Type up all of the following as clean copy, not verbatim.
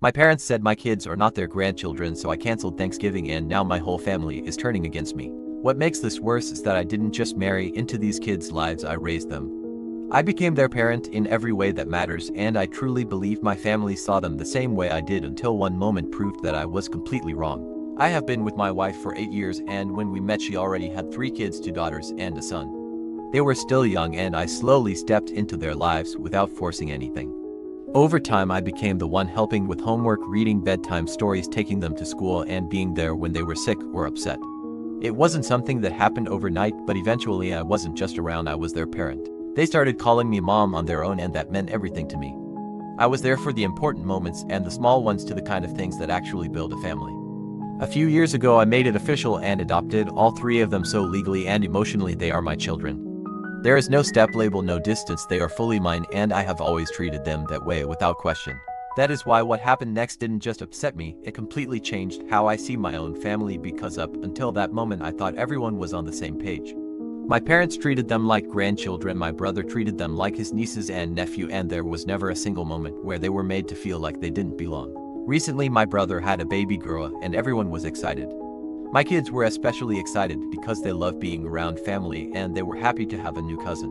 My parents said my kids are not their grandchildren, so I canceled Thanksgiving and now my whole family is turning against me. What makes this worse is that I didn't just marry into these kids' lives, I raised them. I became their parent in every way that matters, and I truly believe my family saw them the same way I did until one moment proved that I was completely wrong. I have been with my wife for 8 years, and when we met she already had 3 kids, 2 daughters and a son. They were still young and I slowly stepped into their lives without forcing anything. Over time I became the one helping with homework, reading bedtime stories, taking them to school, and being there when they were sick or upset. It wasn't something that happened overnight, but eventually I wasn't just around, I was their parent. They started calling me mom on their own, and that meant everything to me. I was there for the important moments and the small ones, to the kind of things that actually build a family. A few years ago I made it official and adopted all 3 of them, so legally and emotionally they are my children. There is no step label, no distance, they are fully mine, and I have always treated them that way without question. That is why what happened next didn't just upset me, it completely changed how I see my own family, because up until that moment I thought everyone was on the same page. My parents treated them like grandchildren, my brother treated them like his nieces and nephew, and there was never a single moment where they were made to feel like they didn't belong. Recently my brother had a baby girl and everyone was excited. My kids were especially excited because they love being around family and they were happy to have a new cousin.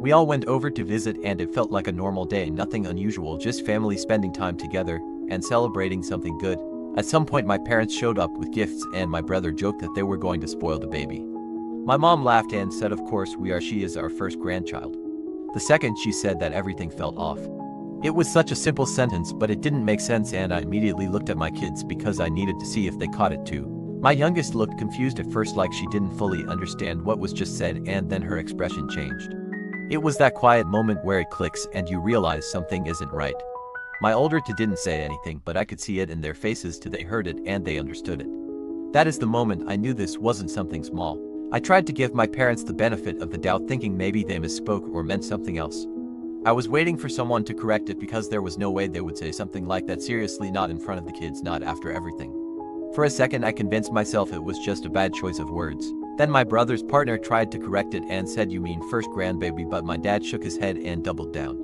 We all went over to visit and it felt like a normal day, nothing unusual, just family spending time together and celebrating something good. At some point my parents showed up with gifts and my brother joked that they were going to spoil the baby. My mom laughed and said, of course we are, she is our first grandchild. The second she said that, everything felt off. It was such a simple sentence, but it didn't make sense, and I immediately looked at my kids because I needed to see if they caught it too. My youngest looked confused at first, like she didn't fully understand what was just said, and then her expression changed. It was that quiet moment where it clicks and you realize something isn't right. My older two didn't say anything, but I could see it in their faces till they heard it and they understood it. That is the moment I knew this wasn't something small. I tried to give my parents the benefit of the doubt, thinking maybe they misspoke or meant something else. I was waiting for someone to correct it because there was no way they would say something like that seriously, not in front of the kids, not after everything. For a second I convinced myself it was just a bad choice of words. Then my brother's partner tried to correct it and said, you mean first grandbaby, but my dad shook his head and doubled down.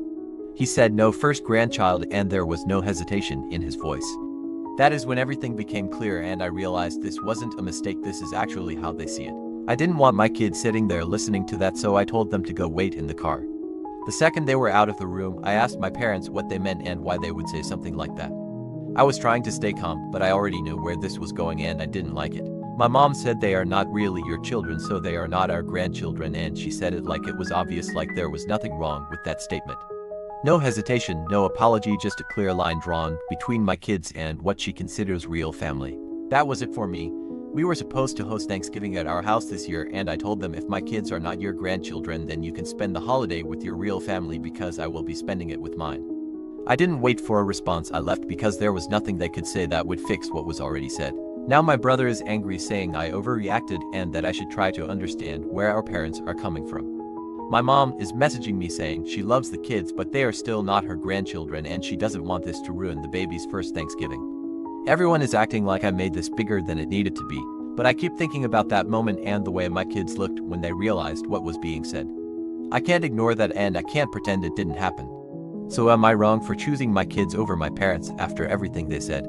He said no, first grandchild, and there was no hesitation in his voice. That is when everything became clear and I realized this wasn't a mistake, this is actually how they see it. I didn't want my kids sitting there listening to that, so I told them to go wait in the car. The second they were out of the room, I asked my parents what they meant and why they would say something like that. I was trying to stay calm, but I already knew where this was going and I didn't like it. My mom said they are not really your children, so they are not our grandchildren, and she said it like it was obvious, like there was nothing wrong with that statement. No hesitation, no apology, just a clear line drawn between my kids and what she considers real family. That was it for me. We were supposed to host Thanksgiving at our house this year, and I told them, if my kids are not your grandchildren, then you can spend the holiday with your real family because I will be spending it with mine. I didn't wait for a response, I left because there was nothing they could say that would fix what was already said. Now my brother is angry, saying I overreacted and that I should try to understand where our parents are coming from. My mom is messaging me saying she loves the kids, but they are still not her grandchildren and she doesn't want this to ruin the baby's first Thanksgiving. Everyone is acting like I made this bigger than it needed to be, but I keep thinking about that moment and the way my kids looked when they realized what was being said. I can't ignore that and I can't pretend it didn't happen. So am I wrong for choosing my kids over my parents after everything they said?